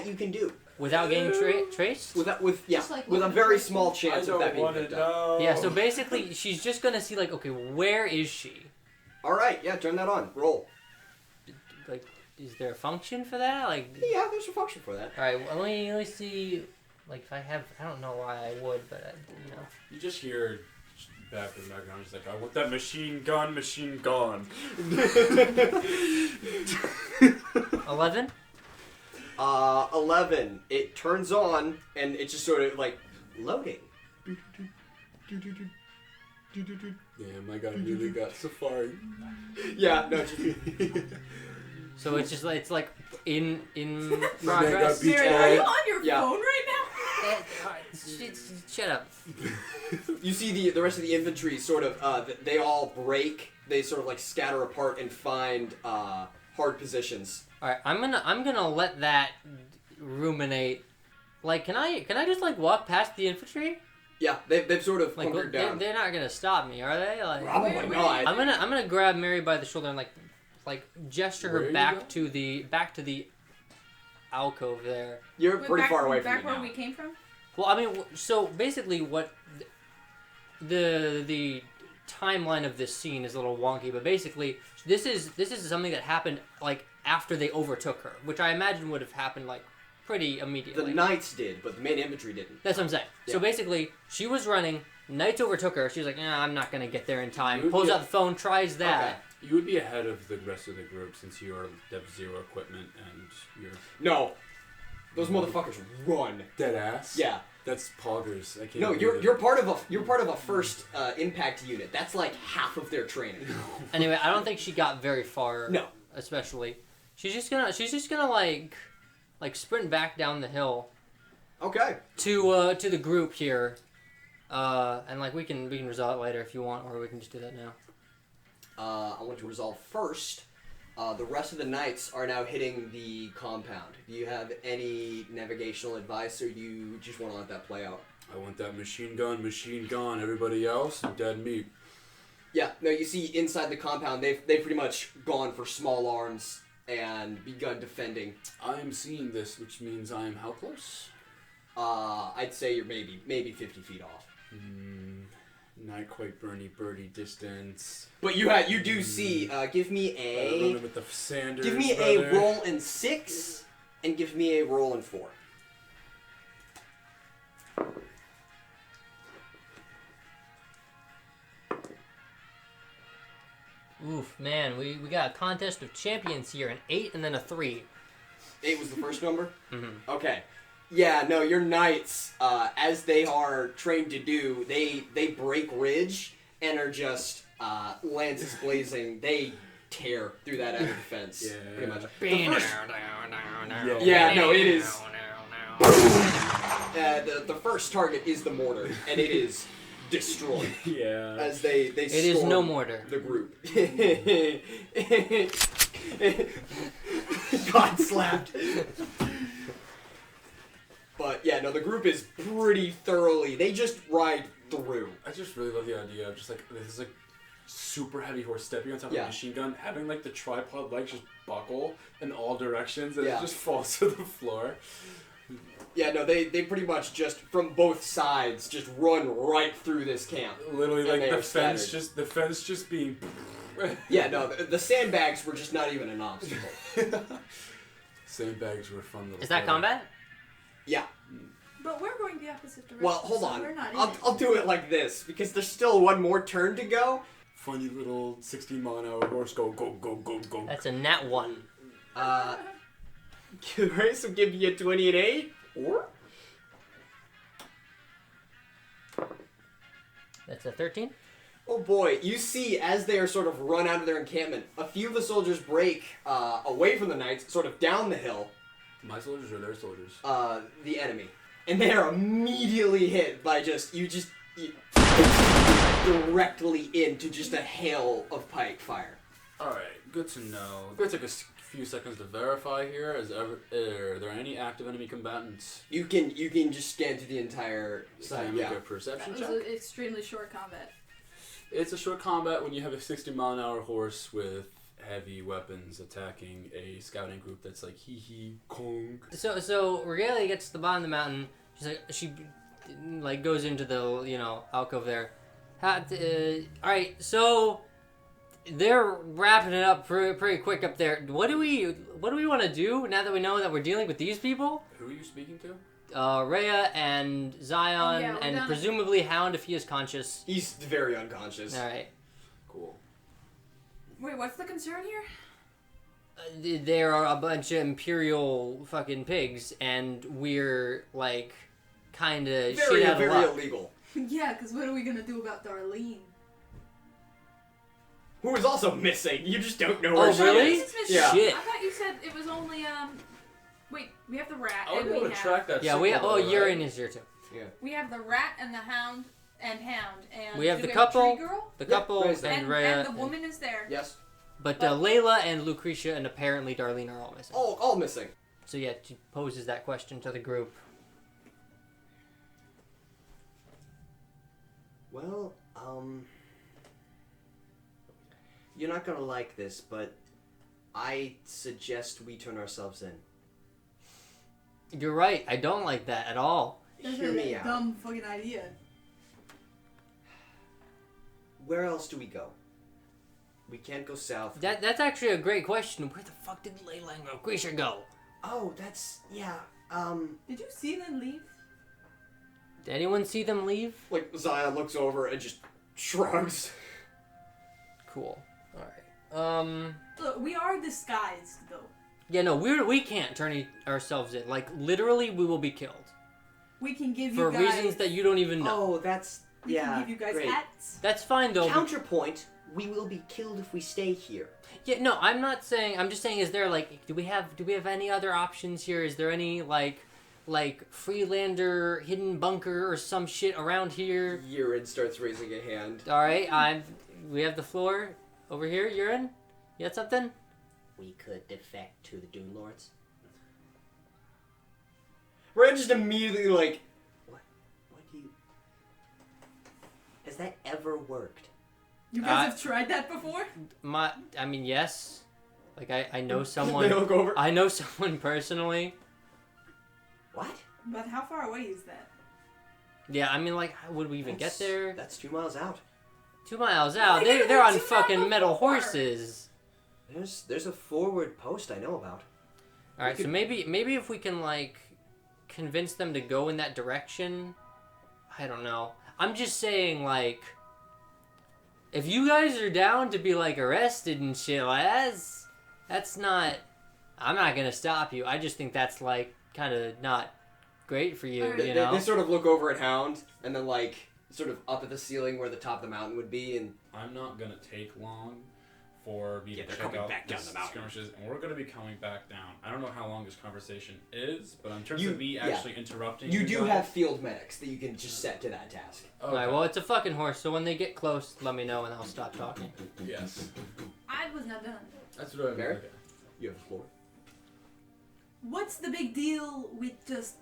you can do Without getting traced? with a Just like with a looking very for- small chance of that being picked up. Yeah, so basically, she's just gonna see, like, okay, where is she? All right, yeah, turn that on. Roll. Like, is there a function for that? Like, Yeah, there's a function for that. alright, well, let me see, like, if I have, I don't know why I would, but, you know. You just hear back in the background, just like, I want that machine gun. 11? 11. It turns on, and it's just sort of like loading. Yeah, my guy really got Safari. Yeah, no, just So it's just like, it's like in My man got progress. beach Mary, ball. are you on your Yeah. phone right now? Shut up. you see the rest of the infantry sort of they all break. They sort of like scatter apart and find hard positions. Alright, I'm gonna let that ruminate. Like, can I just like walk past the infantry? Yeah, they've sort of Like, hunkered they, down. they're not gonna stop me, are they? Like, Probably Where- not. I'm gonna grab Mary by the shoulder and like gesture Where her you back going? to the alcove there. You're Wait, pretty back, far away from back me where now. we came from? Well, I mean, so basically, what the timeline of this scene is a little wonky, but basically, this is something that happened like after they overtook her, which I imagine would have happened like pretty immediately. The knights did, but the main infantry didn't. That's what I'm saying. So Yeah. basically, she was running. Knights overtook her. She was like, "Nah, I'm not gonna get there in time." Would Pulls be- out the phone, tries that. Okay. You would be ahead of the rest of the group since you have zero equipment and you're No, those motherfuckers run. dead ass. Yeah. That's poggers. I can't. No, believe you're it. part of a first impact unit. That's like half of their training. Anyway, I don't think she got very far. No. Especially, she's just gonna like sprint back down the hill Okay. to the group here, and like we can resolve it later if you want, or we can just do that now. I want to resolve first. The rest of the knights are now hitting the compound. Do you have any navigational advice, or do you just want to let that play out? I want that machine gun. Everybody else, dead meat. Yeah. No, you see inside the compound, they've pretty much gone for small arms and begun defending. I am seeing this, which means I am how close? I'd say you're maybe 50 feet off. Not quite birdie distance. But you do see. Give me Running with the Sanders. Give me brother. a roll in 6, and give me a roll in 4. Oof, man, we got a contest of champions here, an 8 and then a 3. 8 was the first number? Mm-hmm. Okay. Yeah, no, your knights, as they are trained to do, they break ridge and are just lances blazing. They tear through that outer defense, Yeah. pretty much. Yeah, no, it is. The first target is the mortar, and it is destroyed Yeah. as they It is storm no mortar. the group. God slapped. But yeah, no, the group is pretty thoroughly. They just ride through. I just really love the idea of just like this is like super heavy horse stepping on top of Yeah. a machine gun, having like the tripod legs just buckle in all directions and Yeah. it just falls to the floor. Yeah, no, they pretty much just from both sides just run right through this camp. Literally, And like they are the fence just being. Yeah, no, the sandbags were just not even an obstacle. Sandbags were fun little. Is that play. combat? Yeah. But we're going the opposite direction. Well, hold so on. We're not in I'll, it. I'll do it like this because there's still one more turn to go. Funny little 16-mile-an-hour horse go. That's a nat 1. Right, so give you a 20 and 8, or That's a 13. oh boy, you see as they are sort of run out of their encampment, a few of the soldiers break away from the knights, sort of down the hill, My soldiers or their soldiers? the enemy, and they are immediately hit by you directly into just a hail of pike fire. Alright, good to know. It's like a few seconds to verify here. Are there any active enemy combatants? You can just scan through the entire side. Can I make Yeah. a perception That was check? an extremely short combat. It's a short combat when you have a 60-mile-an-hour horse with heavy weapons attacking a scouting group that's like hee hee kong. So Regalia gets to the bottom of the mountain. She goes into the alcove there. All right, so they're wrapping it up pretty quick up there. What do we want to do now that we know that we're dealing with these people? Who are you speaking to? Rhea and Zion, Yeah, we're and done. presumably Hound if he is conscious. He's very unconscious. All right. Cool. Wait, what's the concern here? There are a bunch of Imperial fucking pigs, and we're like kind of Very, shit out of very luck. illegal. Yeah, because what are we gonna do about Darlene? Who is also missing. You just don't know Oh, where she really? is. It's Yeah. Shit. I thought you said it was only Wait, we have the rat I would and be able we to have track that. Yeah, signal, though, Urine right? is here too. we have the rat and the hound and We have do the have couple, Tree Girl? the Yeah, couple, Rhea's there. and And, Rhea. and the woman is there. Yes. But Layla and Lucretia and apparently Darlene are all missing. All missing. So yeah, she poses that question to the group. Well, you're not gonna like this, but I suggest we turn ourselves in. You're right. I don't like that at all. That's Hear a me out. dumb fucking idea. Where else do we go? We can't go south. That's actually a great question. Where the fuck did Layla and Lucretia go? Oh, that's yeah. Did you see them leave? Did anyone see them leave? Like Zion looks over and just shrugs. Cool. All right. Look, we are disguised though. Yeah, no, we can't turn ourselves in. Like literally, we will be killed We can give for you guys. reasons that you don't even know. Oh, that's We yeah. can give you guys great. hats. That's fine though. Counterpoint: we will be killed if we stay here. Yeah, no, I'm not saying. I'm just saying. Is there do we have any other options here? Is there any like Freelander hidden bunker or some shit around here? Urine starts raising a hand. All right, we have the floor over here. Urine, you got something? We could defect to the Dune Lords. Ren just immediately like, what do you? Has that ever worked? You guys have tried that before? I mean, yes. Like I know They someone. look over. I know someone personally. What? But how far away is that? Yeah, I mean, like, would we even get there? That's 2 miles out. 2 miles out. Why They're didn't on we do that fucking metal before? horses. There's a forward post I know about. All right, so maybe if we can like convince them to go in that direction. I don't know. I'm just saying, like, if you guys are down to be like arrested and shit, like that's not. I'm not gonna stop you. I just think that's like kind of not great for you. Alright. You They know. sort of look over at Hound and then like sort of up at the ceiling where the top of the mountain would be, and I'm not gonna take long for me Yeah, to they're check coming out back down these the mountain. skirmishes, and we're gonna be coming back down. I don't know how long this conversation is, but in terms You- of me yeah. actually interrupting, you do guys- have field medics that you can just set to that task. Okay. All right. Well, it's a fucking horse. So when they get close, let me know and I'll stop talking. Yes, I was not done. that's what I mean. Merrick? Okay. You have the floor. What's the big deal with just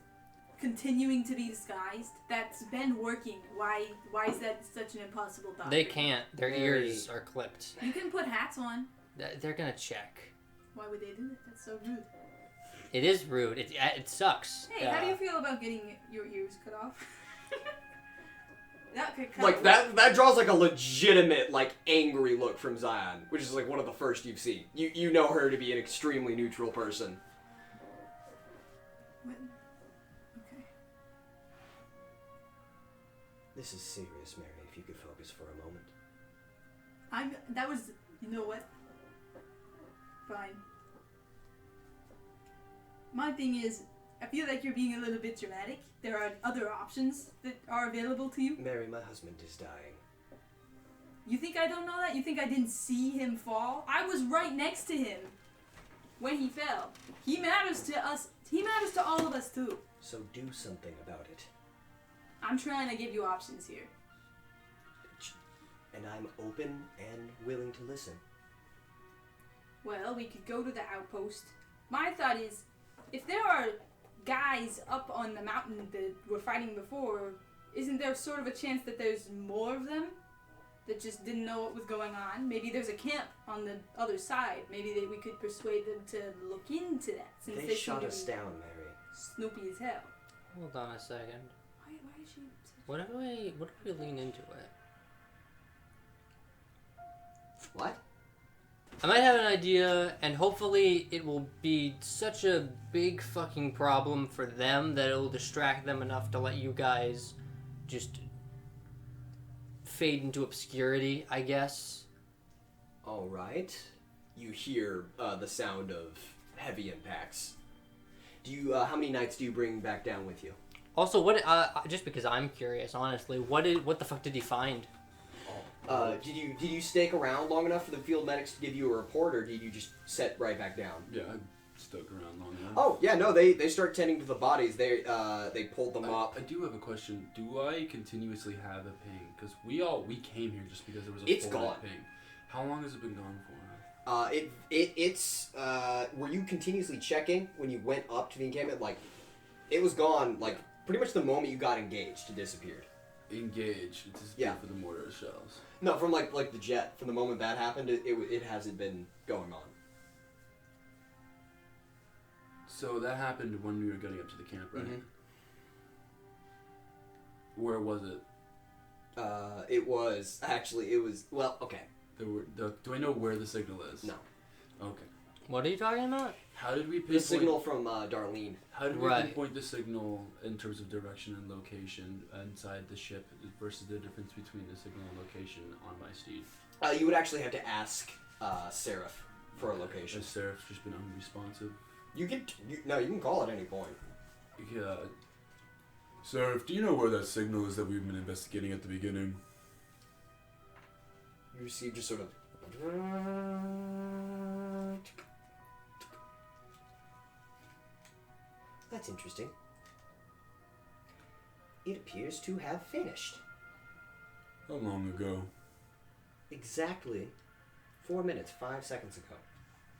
continuing to be disguised? That's been working. Why is that such an impossible doctrine? They can't. Their Very- ears are clipped. You can put hats on. They're gonna check. Why would they do that? That's so rude. It is rude. It sucks. Hey, how do you feel about getting your ears cut off? That could cut Like that draws like a legitimate like angry look from Zion, which is like one of the first you've seen. You know her to be an extremely neutral person. What? Okay. This is serious, Mary. If you could focus for a moment. That was. You know what? Fine. My thing is, I feel like you're being a little bit dramatic. There are other options that are available to you. Mary, my husband is dying. You think I don't know that? You think I didn't see him fall? I was right next to him when he fell. He matters to us. He matters to all of us too. So do something about it. I'm trying to give you options here. And I'm open and willing to listen. Well, we could go to the outpost. My thought is, if there are guys up on the mountain that were fighting before, isn't there sort of a chance that there's more of them that just didn't know what was going on? Maybe there's a camp on the other side. Maybe we could persuade them to look into that. Since They seem shot to us be down, Mary. Snoopy as hell. Hold on a second. Why is she... What if we lean into it? What? I might have an idea, and hopefully it will be such a big fucking problem for them that it will distract them enough to let you guys just fade into obscurity, I guess. All right. You hear the sound of heavy impacts. Do you? How many knights do you bring back down with you? Also, what? Just because I'm curious, honestly, what the fuck did he find? Did you stake around long enough for the field medics to give you a report, or did you just set right back down? Yeah, I stuck around long enough. Oh yeah, no, they start tending to the bodies. They pulled them up. I do have a question. Do I continuously have a ping? Because we came here just because there was a It's full gone. ping. How long has it been gone for? It's were you continuously checking when you went up to the encampment? Like, it was gone. Like pretty much the moment you got engaged, it disappeared. Engaged. It disappeared Yeah. for the mortar shells. No, from like the jet. From the moment that happened, it hasn't been going on. So that happened when we were getting up to the camp, right? Mhm. Where was it? It was well, okay. Do I know where the signal is? No. Okay. What are you talking about? How did we The pinpoint? signal from Darlene. How did we Right. pinpoint the signal in terms of direction and location inside the ship versus the difference between the signal and location on my steed? You would actually have to ask Seraph for a location. Has Seraph just been unresponsive? You can call at any point. Yeah. Seraph, do you know where that signal is that we've been investigating at the beginning? You receive just sort of. That's interesting. It appears to have finished. How long ago? Exactly 4 minutes, 5 seconds ago.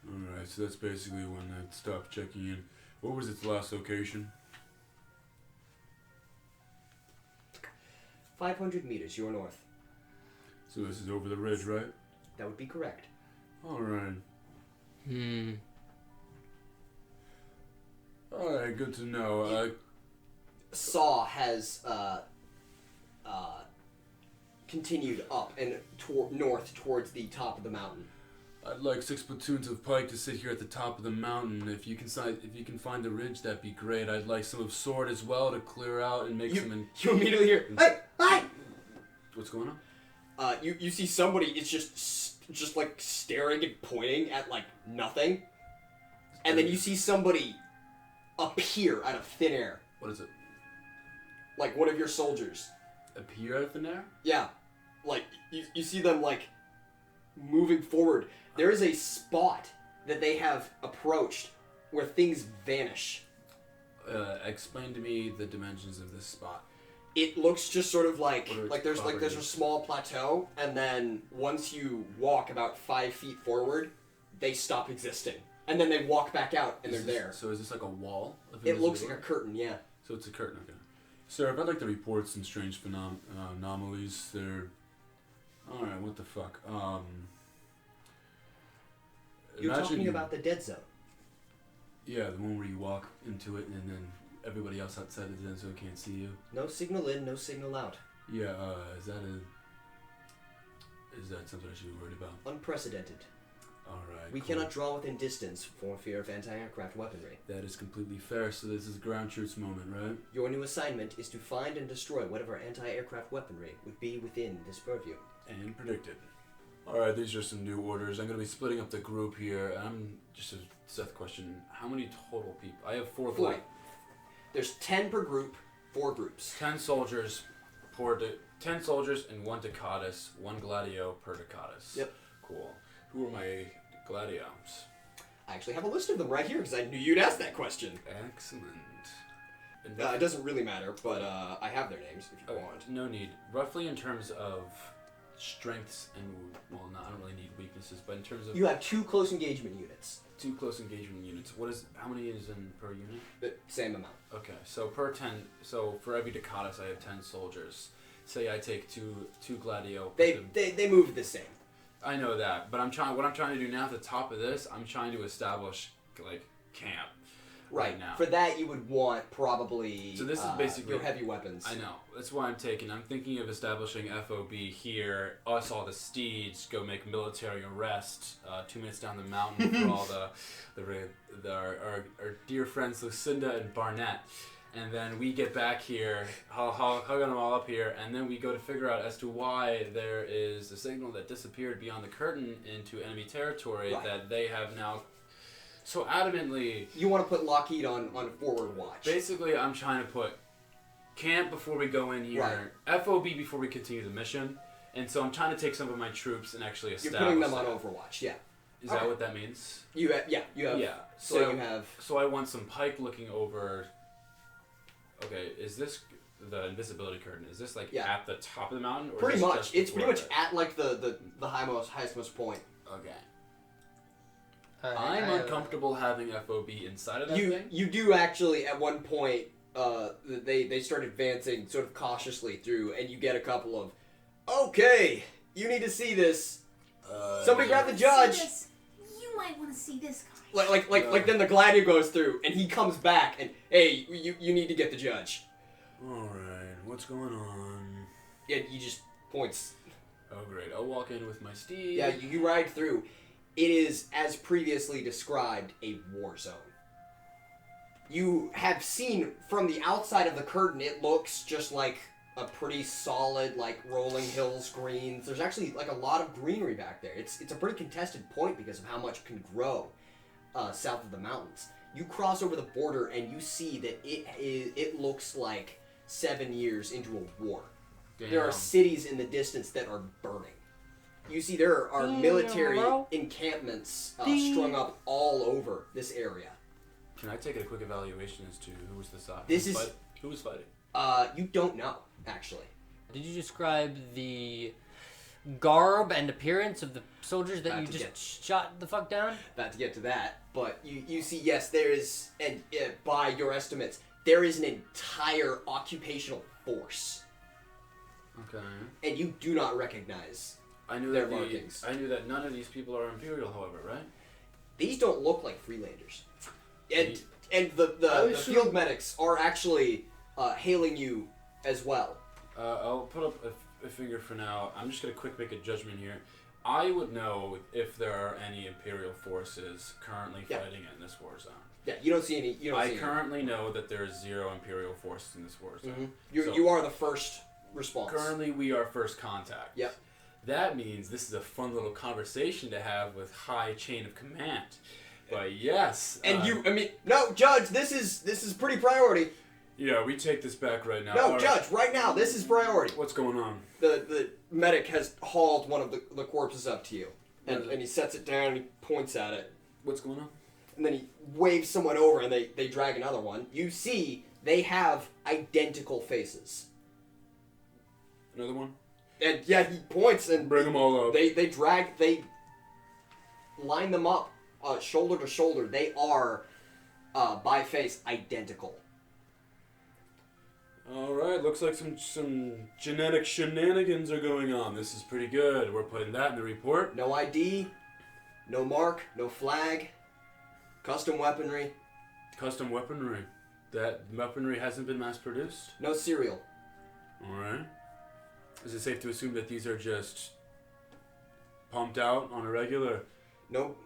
Alright, so that's basically when I stopped checking in. What was its last location? 500 meters, your north. So this is over the ridge, right? That would be correct. Alright. Hmm. Alright, good to know. Saw has continued up and north towards the top of the mountain. I'd like 6 platoons of pike to sit here at the top of the mountain. If you can find the ridge, that'd be great. I'd like some of sword as well to clear out and make some. You immediately hear, hey, hey! What's going on? You see somebody is just like staring and pointing at like nothing, and then you see somebody appear out of thin air, What is it? like one of your soldiers. Appear out of thin air? Yeah, like you see them like moving forward. There is a spot that they have approached where things vanish. Explain to me the dimensions of this spot. It looks just sort of like What are its there's a properties? small plateau, and then once you walk about 5 feet forward, they stop existing, and then they walk back out, and they're there. So is this like a wall? Of It looks like a invisibility? curtain, yeah. So it's a curtain, okay. Sir, I'd like to report some strange anomalies. They're... Alright, what the fuck? You're imagine talking you- about the dead zone. Yeah, the one where you walk into it and then everybody else outside the dead zone can't see you. No signal in, no signal out. Yeah, is that something I should be worried about? Unprecedented. Alright, We cool. cannot draw within distance for fear of anti-aircraft weaponry. That is completely fair, so this is a ground troops moment, right? Your new assignment is to find and destroy whatever anti-aircraft weaponry would be within this purview. And predicted. Alright, these are some new orders. I'm going to be splitting up the group here. I'm just a Seth question. How many total people? I have 4 4. There's 10 per group, 4 groups. 10 soldiers, 10 soldiers and 1 Ducatus, 1 Gladio per Ducatus. Yep. Cool. Who are my Gladios? I actually have a list of them right here because I knew you'd ask that question. Excellent. And It doesn't really matter, but I have their names if you want. no need. Roughly in terms of strengths and I don't really need weaknesses, but in terms of You have 2 close engagement units. 2 close engagement units, how many is in per unit? The same amount. Okay, so for every Ducatus I have 10 soldiers. Say I take two Gladio. They move the same. I know that, but what I'm trying to do now at the top of this, I'm trying to establish like camp. Right now. For that, you would want probably. So this is basically your heavy weapons. I know. That's why I'm thinking of establishing FOB here. Us, all the steeds, go make military arrest. 2 minutes down the mountain for all our dear friends Lucinda and Barnett. And then we get back here, hug them all up here, and then we go to figure out as to why there is a signal that disappeared beyond the curtain into enemy territory that they have now. So adamantly... You want to put Lockheed on forward watch. Basically, I'm trying to put camp before we go in here, FOB before we continue the mission, and so I'm trying to take some of my troops and actually establish You're putting them on Overwatch, yeah. Is that what that means? You have... So you have... So I want some pike looking over... Okay, is this the invisibility curtain? Is this like at the top of the mountain? Or pretty is this much. Just it's pretty much it? at like the highest point. Okay. I'm uncomfortable having FOB inside of that thing. You do actually at one point. They start advancing sort of cautiously through, and you get a couple of, okay, you need to see this. Somebody grab the judge. You might want to see this guy. Like then the Gladio goes through, and he comes back, and hey, you need to get the judge. All right, what's going on? Yeah, he just points. Oh great, I'll walk in with my steed. Yeah, you ride through. It is, as previously described, a war zone. You have seen from the outside of the curtain, it looks just like a pretty solid, like, rolling hills, greens. There's actually, like, a lot of greenery back there. It's a pretty contested point because of how much can grow south of the mountains. You cross over the border and you see that it looks like 7 years into a war. Damn. There are cities in the distance that are burning. You see there are military encampments strung up all over this area. Can I take a quick evaluation as to who was the side? Who was fighting? You don't know, actually. Did you describe the garb and appearance of the soldiers that you just shot the fuck down? About to get to that, but you see, yes, there is, and by your estimates, there is an entire occupational force. Okay. And you do not recognize their markings. I knew that none of these people are Imperial, however, right? These don't look like Freelanders. And the field medics are actually hailing you as well. I'll put up a finger for now. I'm just going to quick make a judgment here. I would know if there are any Imperial forces currently fighting in this war zone. Yeah, you don't see any. I currently know that there is 0 Imperial forces in this war zone. Mm-hmm. You are the first response. Currently, we are first contact. Yep. That means this is a fun little conversation to have with high chain of command. But yes. And no, Judge, this is pretty priority. Yeah, we take this back right now. No, Judge, right now, this is priority. What's going on? The medic has hauled one of the corpses up to you. And he sets it down and he points at it. What's going on? And then he waves someone over and they drag another one. You see, they have identical faces. Another one? And yeah, he points and... Bring them all up. They line them up shoulder to shoulder. They are, by face, identical. Alright, looks like some genetic shenanigans are going on. This is pretty good. We're putting that in the report. No ID, no mark, no flag, custom weaponry. Custom weaponry? That weaponry hasn't been mass produced? No serial. Alright. Is it safe to assume that these are just pumped out on a regular? Nope.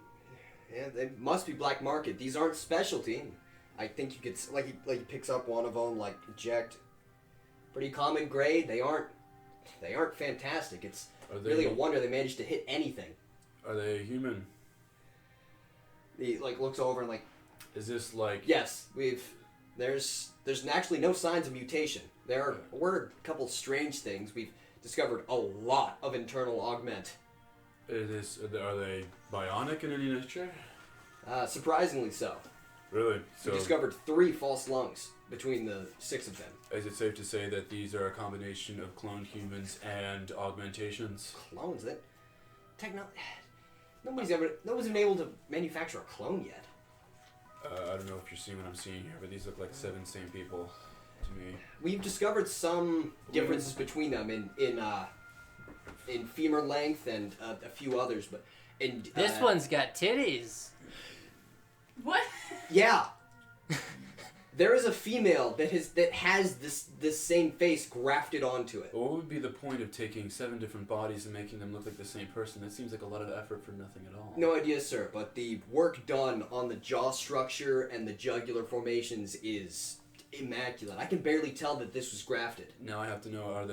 Yeah, they must be black market. These aren't specialty. I think you could he picks up one of them, like eject. Pretty common grade. They aren't fantastic. It's really a wonder they managed to hit anything. Are they human? He looks over and Is this like? Yes, there's actually no signs of mutation. There were a couple strange things. We've discovered a lot of internal augment. Are they bionic in any nature? Surprisingly so. Really? We discovered 3 false lungs. between the 6 of them. Is it safe to say that these are a combination of cloned humans and augmentations? Clones? That nobody's been able to manufacture a clone yet. I don't know if you're seeing what I'm seeing here, but these look like 7 same people to me. We've discovered some differences between them in femur length and a few others, but This one's got titties. What? Yeah. There is a female that has this same face grafted onto it. What would be the point of taking 7 different bodies and making them look like the same person? That seems like a lot of effort for nothing at all. No idea, sir, but the work done on the jaw structure and the jugular formations is immaculate. I can barely tell that this was grafted. Now I have to know,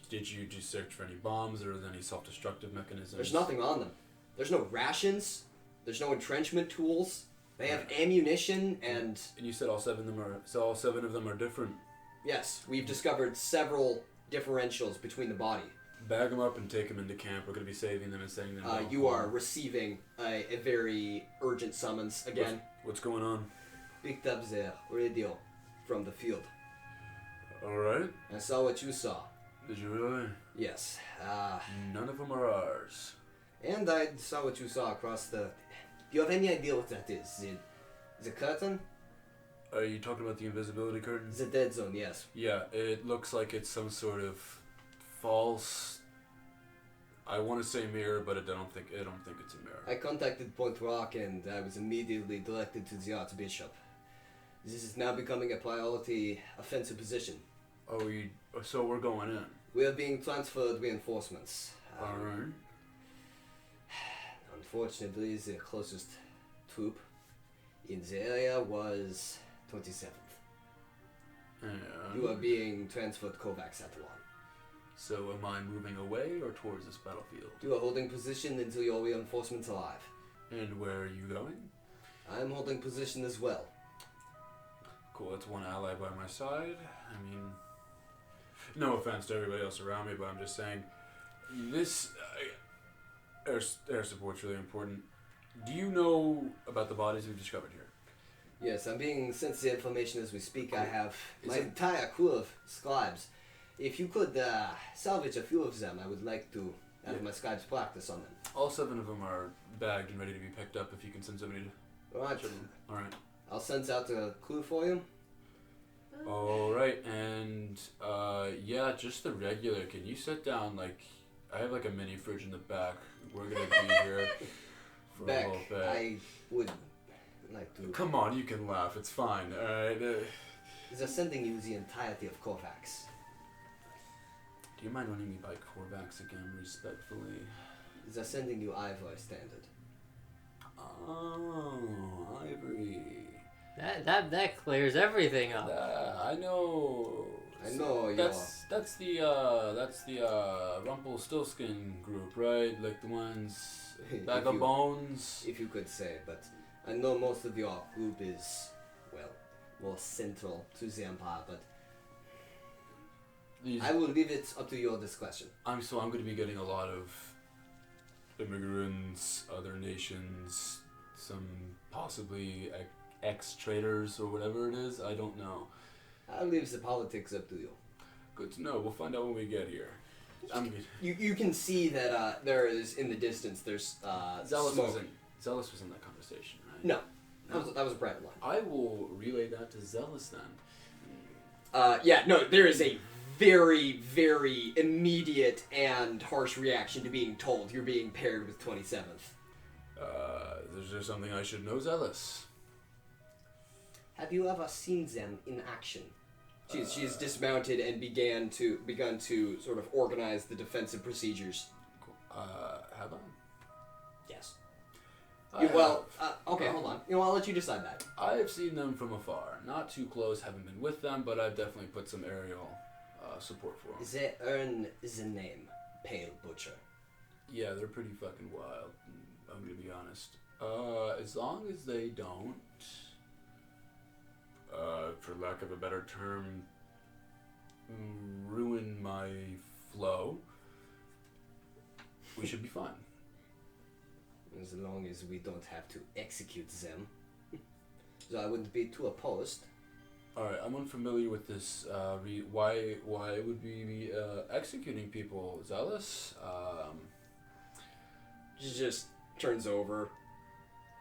did you do search for any bombs or any self-destructive mechanisms? There's nothing on them. There's no rations. There's no entrenchment tools. They have ammunition and... And you said all 7 of them are different. Yes, we've discovered several differentials between the body. Bag them up and take them into camp. We're going to be saving them and sending them You are receiving a very urgent summons again. What's going on? Picked up the radio from the field. Alright. I saw what you saw. Did you really? Yes. None of them are ours. And I saw what you saw across the... Do you have any idea what that is? The curtain? Are you talking about the invisibility curtain? The dead zone, yes. Yeah, it looks like it's some sort of false... I want to say mirror, but I don't think it's a mirror. I contacted Point Rock and I was immediately directed to the Archbishop. This is now becoming a priority offensive position. Oh, so we're going in. We are being transferred reinforcements. Alright. Unfortunately, the closest troop in the area was 27th. Yeah. You are being transferred Kovacs at 1. So am I moving away or towards this battlefield? You are holding position until your reinforcements arrive. And where are you going? I am holding position as well. Cool, that's one ally by my side. I mean, no offense to everybody else around me, but I'm just saying, this air support's really important. Do you know about the bodies we've discovered here? Yes, I'm being sent the information as we speak. Cool. I have Is my it- entire crew of scribes. If you could salvage a few of them, I would like to have my scribes practice on them. All 7 of them are bagged and ready to be picked up if you can send somebody to... Alright, Alright. I'll send out a crew for you. Alright, and yeah, just the regular. Can you sit down, like, I have like a mini fridge in the back. We're gonna be here for Beck, a little bit. I would like to... Come on, you can laugh, it's fine, alright? They're sending you the entirety of Kovacs. Do you mind running me by Corvax again, respectfully? They're sending you Ivory Standard. Oh, Ivory. That clears everything up. I know. I know That's the Rumpelstiltskin group, right? Like the ones Bag of Bones. If you could say, but I know most of your group is, well, more central to the Empire, but I will leave it up to your discretion. I'm going to be getting a lot of immigrants, other nations, some possibly ex-traders or whatever it is. I don't know. I'll leave the politics up to you. Good to know. We'll find out when we get here. You can see that there is in the distance. There's Zealous smoke. was in that conversation, right? No, that was a private line. I will relay that to Zealous then. Yeah, no, there is a very, very immediate and harsh reaction to being told you're being paired with 27th. Is there something I should know, Zealous? Have you ever seen them in action? She's dismounted and begun to sort of organize the defensive procedures. Have I? Yes. I Okay, hold on. I'll let you decide that. I have seen them from afar. Not too close, haven't been with them, but I've definitely put some aerial support for them. They earn the name Pale Butcher. Yeah, they're pretty fucking wild, I'm gonna be honest. As long as they don't, for lack of a better term, ruin my flow, we should be fine. As long as we don't have to execute them. So I wouldn't be too opposed. Alright, I'm unfamiliar with this. Why would we be executing people? Zealous? She just turns over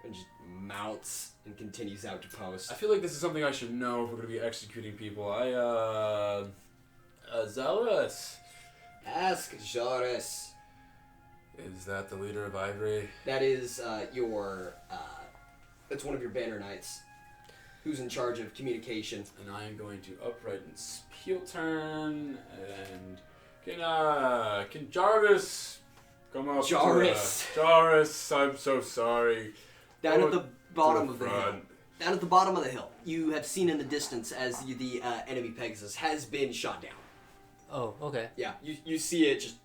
and just mounts and continues out to post. I feel like this is something I should know if we're going to be executing people. Zealous? Ask Joris. Is that the leader of Ivory? That is that's one of your banner knights. Who's in charge of communication. And I am going to upright and heel turn, and can Jarvis come up? Jarvis. Jarvis, I'm so sorry. Down at the bottom to of the the hill. front. Down at the bottom of the hill. You have seen in the distance as the enemy Pegasus has been shot down. Oh, okay. Yeah, you see it just